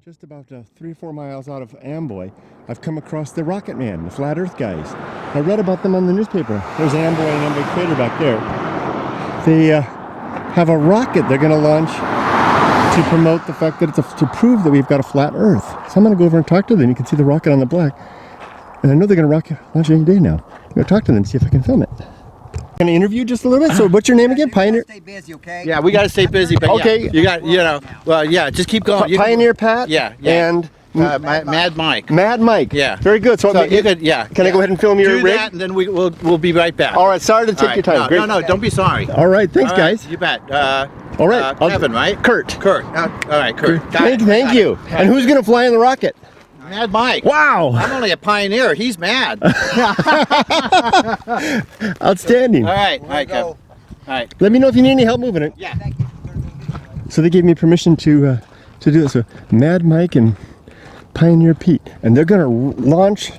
Just about 3 or 4 miles out of Amboy, I've come across the Rocket Man, the Flat Earth guys. I read about them on the newspaper. There's Amboy and Amboy Crater back there. They have a rocket they're going to launch to promote the fact that it's to prove that we've got a flat Earth. So I'm going to go over and talk to them. You can see the rocket on the black. And I know they're going to launch any day now. I'm going to talk to them and see if I can film it. Going to interview just a little bit. So what's your name again? Pioneer? Stay busy, okay? Yeah, we got to stay busy. But okay. Yeah, you got, you know, well, yeah, just keep going. Pioneer Pat? Yeah. And Mad Mike. Mad Mike. Yeah. Very good. So you could, yeah. Can I go ahead and film your Do rig? that, and then we'll be right back. All right. Sorry to take your time. No, don't be sorry. All right. Thanks, guys. You bet. All right. Kevin, right? Kurt. All right, Kurt. Thank you. And who's going to fly in the rocket? Mad Mike. Wow. I'm only a pioneer. He's mad. Outstanding. All right, Kevin. All right. Let me know if you need any help moving it. Yeah. So they gave me permission to do it. So Mad Mike and Pioneer Pete, and they're going to launch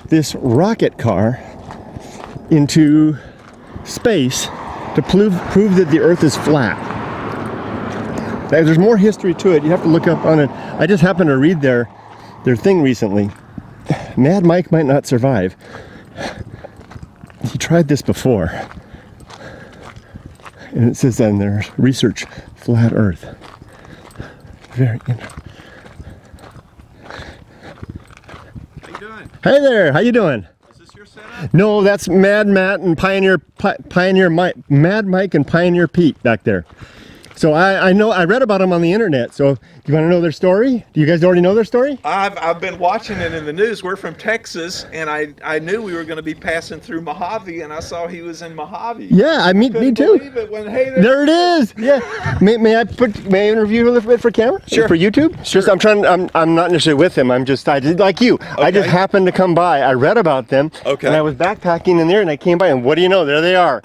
this rocket car into space to prove that the Earth is flat. There's more history to it. You have to look up on it. I just happened to read their thing recently. Mad Mike might not survive. He tried this before. And it says on their research, flat Earth. Very interesting. How you doing? Hey there, how you doing? Is this your setup? No, that's Mad Matt and Pioneer Mike, Mad Mike and Pioneer Pete back there. So I know, I read about them on the internet. So do you want to know their story? Do you guys already know their story? I've been watching it in the news. We're from Texas, and I knew we were going to be passing through Mojave, and I saw he was in Mojave. Yeah, me Couldn't too. believe it when, hey, There it is. Yeah. May I interview a little bit for camera? Sure. For YouTube? Sure. Just, I'm not necessarily with them. I did like you. Okay. I just happened to come by. I read about them. Okay. And I was backpacking in there, and I came by, and what do you know? There they are.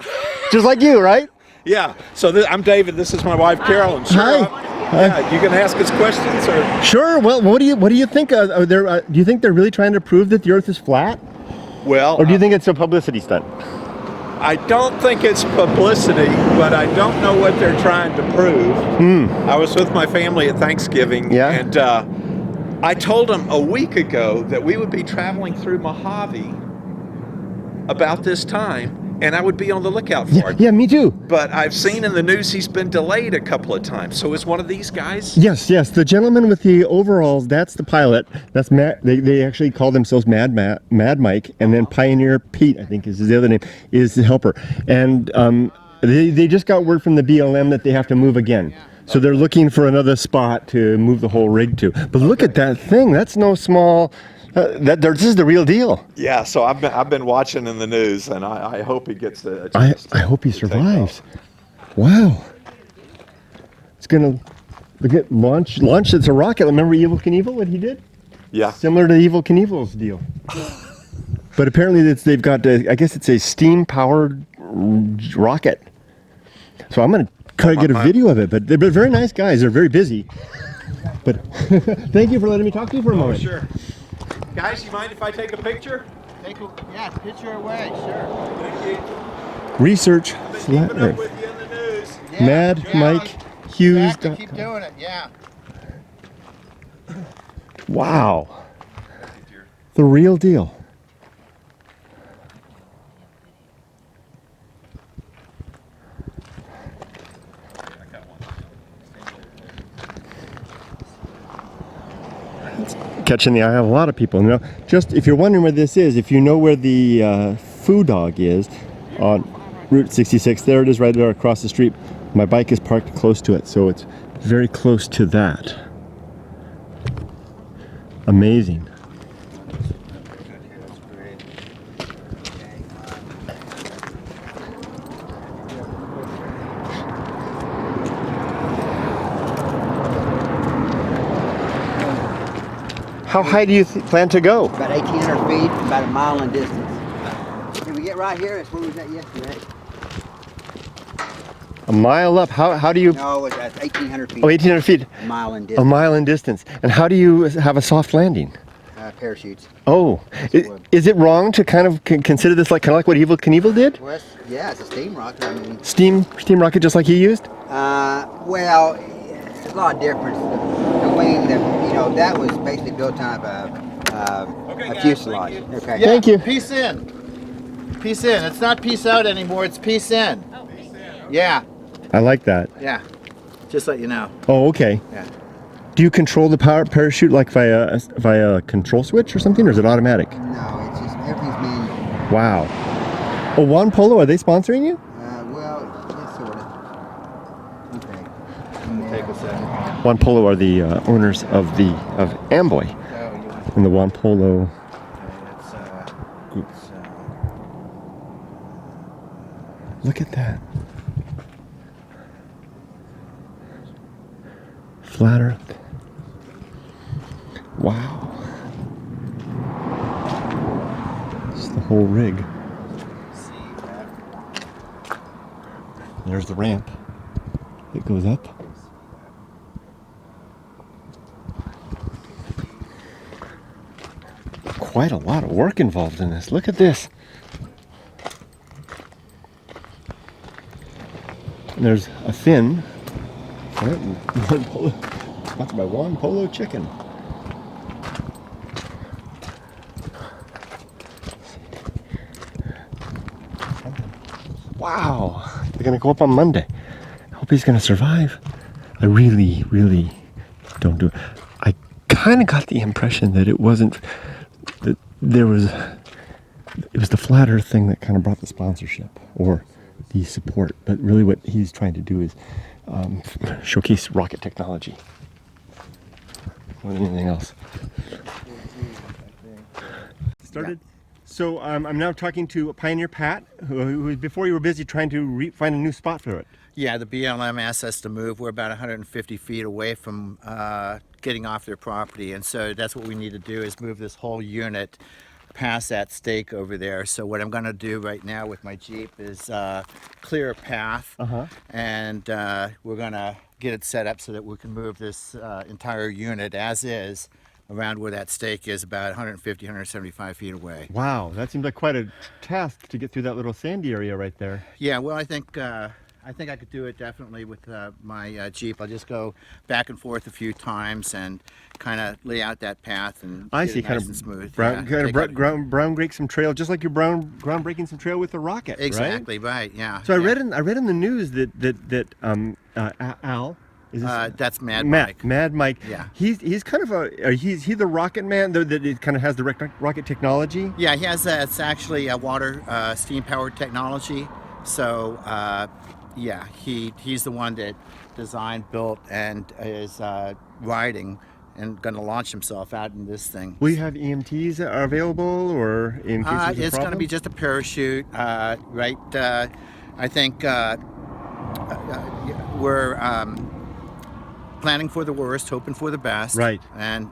Just like you, right? Yeah. So I'm David. This is my wife, Carolyn. Sure, Hi. Yeah. You can ask us questions, or Sure. Well, what do you think? Do you think they're really trying to prove that the Earth is flat, well, or do you think it's a publicity stunt? I don't think it's publicity, but I don't know what they're trying to prove. I was with my family at Thanksgiving, Yeah. and I told them a week ago that we would be traveling through Mojave about this time, and I would be on the lookout for it. Yeah, me too. But I've seen in the news he's been delayed a couple of times. So is one of these guys? Yes. The gentleman with the overalls, that's the pilot. That's Matt. They actually call themselves Mad Mike, and then Pioneer Pete, I think is the other name, is the helper. And they just got word from the BLM that they have to move again. So they're looking for another spot to move the whole rig to. But look at that thing. That's no small. This is the real deal. Yeah. So I've been watching in the news, and I hope he gets a I chance to hope he take survives. off. Wow. It's gonna get launch. It's a rocket. Remember Evel Knievel, what he did? Yeah. Similar to Evel Knievel's deal. But apparently they've got, I guess it's a steam-powered rocket. So I'm going to try to get a video of it. But they're very nice guys. They're very busy. But thank you for letting me talk to you for a moment. Sure. Guys, you mind if I take a picture? Yeah, picture away, sure. Thank you. Research Been Flat keeping up Earth. with you in the news. Mad Mike Hughes. Keep doing it, yeah. Wow. The real deal. Catching the eye of a lot of people. You know, just if you're wondering where this is, if you know where the food dog is on Route 66, there it is right there across the street. My bike is parked close to it, so it's very close to that. Amazing. How high do you plan to go? About 1,800 feet, about a mile in distance. Can we get right here? That's where we was at yesterday. A mile up. How do you? No, it's at 1,800 feet. Oh, 1,800 feet. A mile in A distance. mile in distance. And how do you have a soft landing? Parachutes. Oh, is it wrong to kind of consider this like what Evel Knievel did? Well, yeah, it's a steam rocket. I mean, Steam rocket just like he used? well, it's a lot of difference. The wing, know, that was basically built on a fuselage. Okay. Yeah, Thank you. Peace in. Peace in. It's not peace out anymore. It's peace in. Yeah. I like that. Yeah. Just let you know. Oh, okay. Yeah. Do you control the parachute like via a control switch or something, or is it automatic? No, it's just everything's manual. Wow. Oh, Juan Polo, are they sponsoring you? Well, yeah, sort of. Okay. I'm gonna take a second. Juan Polo are the owners of Amboy Oh, you want and the Juan Polo it's, group. Look at that. Flat Earth. Wow. It's the whole rig. There's the ramp. It goes up. Quite a lot of work involved in this. Look at this. And there's a fin. One polo, sponsored by Juan Polo Chicken. Wow, they're gonna go up on Monday. I hope he's gonna survive. I really, really don't do it. I kind of got the impression that it wasn't, that it was the Flat Earth thing that kind of brought the sponsorship or the support. But really what he's trying to do is showcase rocket technology more than anything else. Started. So I'm now talking to Pioneer Pat, who before you were busy trying to find a new spot for it. Yeah, the BLM asked us to move. We're about 150 feet away from getting off their property, and so that's what we need to do is move this whole unit past that stake over there. So what I'm going to do right now with my Jeep is clear a path, and we're going to get it set up so that we can move this entire unit as is around where that stake is, about 150, 175 feet away. Wow, that seems like quite a task to get through that little sandy area right there. Yeah, well, I think I could do it definitely with my Jeep. I'll just go back and forth a few times and kind of lay out that path and I get see, it kind nice of and smooth. ground break some trail, just like you're ground breaking some trail with the rocket, right? Exactly, right? Yeah. So yeah. I read in the news that Al. Is this, That's Mad Mike. Mad Mike. Yeah. He's kind of he's the rocket man that it kind of has the rocket technology. Yeah, he has it's actually a water steam powered technology. So yeah, he's the one that designed, built, and is riding and going to launch himself out in this thing. Will you have EMTs are available, or in case there's a problem? It's going to be just a parachute, right? I think we're planning for the worst, hoping for the best. Right. And,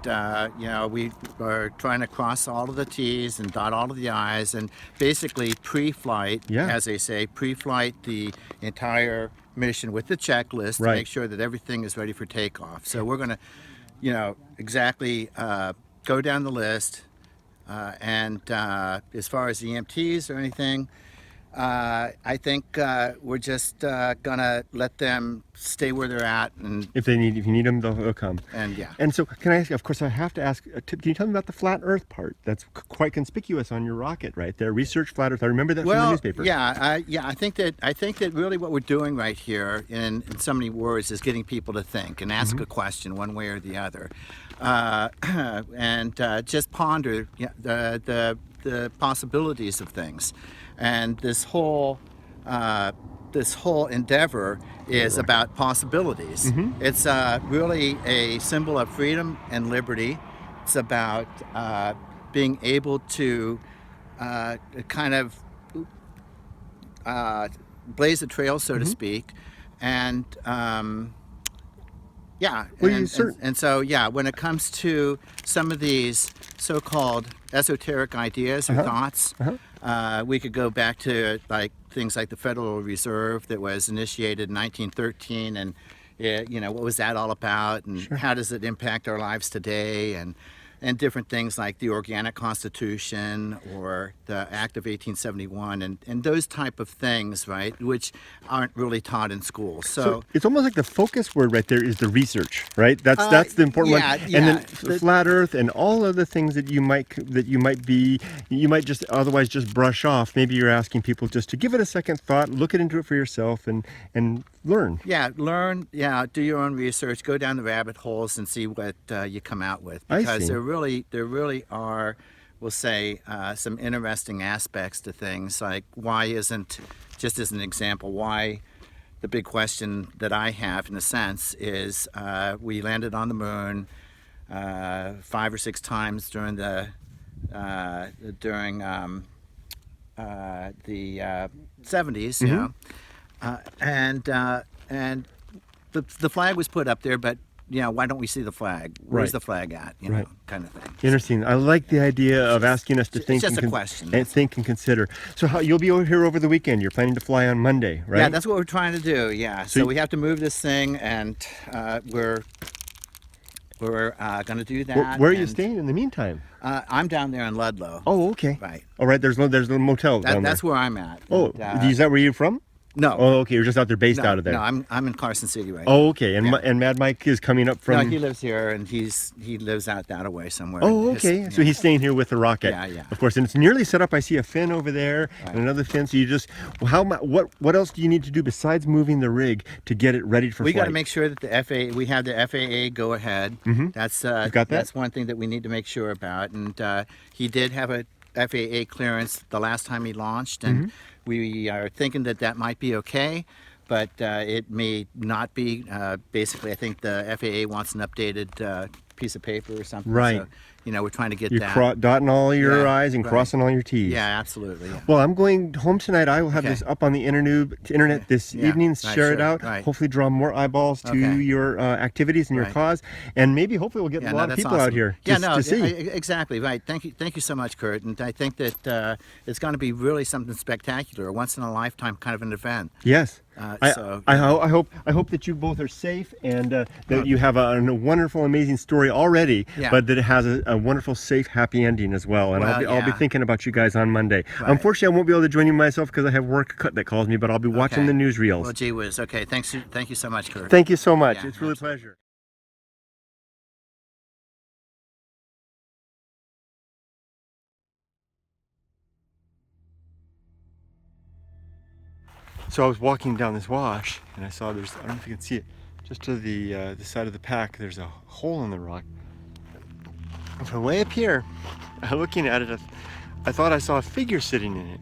you know, we are trying to cross all of the T's and dot all of the I's and basically pre-flight, as they say, pre-flight the entire mission with the checklist to make sure that everything is ready for takeoff. So we're going to, you know, exactly go down the list. And as far as EMTs or anything, I think we're just gonna let them stay where they're at, and if you need them, they'll come. And yeah. And so, can I ask? Of course, I have to ask. Can you tell me about the flat Earth part? That's quite conspicuous on your rocket, right there. Research flat Earth. I remember that from the newspaper. Yeah, I think that really what we're doing right here, in so many words, is getting people to think and ask a question one way or the other, and just ponder the possibilities of things. And this whole endeavor is about possibilities. It's really a symbol of freedom and liberty. It's about being able to kind of blaze a trail, so to speak, and yeah, and so yeah, when it comes to some of these so-called esoteric ideas or thoughts, we could go back to like things like the Federal Reserve that was initiated in 1913, and you know, what was that all about, and how does it impact our lives today, and and different things like the Organic Constitution or the Act of 1871 and those type of things, right, which aren't really taught in school. So it's almost like the focus word right there is the research, right? That's the important yeah, one. yeah. And then flat Earth and all of the things that you might just otherwise just brush off. Maybe you're asking people just to give it a second thought, look into it for yourself, and learn. Yeah, learn. Yeah, do your own research. Go down the rabbit holes and see what you come out with, because there really are, we'll say, some interesting aspects to things. Like, why isn't, just as an example, why the big question that I have, in a sense, is we landed on the moon 5 or 6 times during the 70s, you know, and the flag was put up there, but why don't we see the flag? Where's the flag at? You know, kind of thing. Interesting. I like the idea of asking us to think. It's just a question. And think and consider. So you'll be over here over the weekend. You're planning to fly on Monday, right? Yeah, that's what we're trying to do. Yeah. So we have to move this thing, and we're going to do that. Where are you staying in the meantime? I'm down there in Ludlow. Oh, okay. Right. All right. There's a motel down there. That's where I'm at. Oh, And, is that where you're from? No. Oh, okay. You're just out there, based out of there. No, I'm in Carson City right Oh, okay. And Yeah. and Mad Mike is coming up from. now. No, he lives here, and he lives out that way somewhere. Oh, okay. So he's staying here with the rocket. Yeah, yeah. Of course, and it's nearly set up. I see a fin over there and another fin. So you just, what else do you need to do besides moving the rig to get it ready for We flight? got to make sure that we have the FAA go ahead. Mhm. That's got that? That's one thing that we need to make sure about. And he did have a FAA clearance the last time he launched, and we are thinking that might be okay. But it may not be. Basically, I think the FAA wants an updated piece of paper or something. Right. So, we're trying to get You're that. dotting all your Yeah, I's and right. crossing all your T's. Yeah, absolutely. Yeah. Well, I'm going home tonight. I will have Okay. this up on the internet this Yeah, evening, right, share it sure, out, right. hopefully draw more eyeballs to Okay. your activities and your Right. cause, and maybe hopefully we'll get Yeah, a no, lot of that's people out awesome. here Yeah, to see. exactly right. Thank you so much, Kurt. And I think that it's going to be really something spectacular, a once in a lifetime kind of an event. Yes. I So hope that you both are safe and that you have a wonderful, amazing story already, Yeah. but that it has a wonderful, safe, happy ending as well. And I'll be yeah. thinking about you guys on Monday. Right. Unfortunately, I won't be able to join you myself because I have work that calls me, but I'll be watching Okay. the newsreels. Well, gee whiz. Okay, thank you so much, Kurt. Thank you so much. Yeah, It's really a pleasure. So I was walking down this wash and I saw I don't know if you can see it, just to the side of the pack, there's a hole in the rock. And from way up here, looking at it, I thought I saw a figure sitting in it.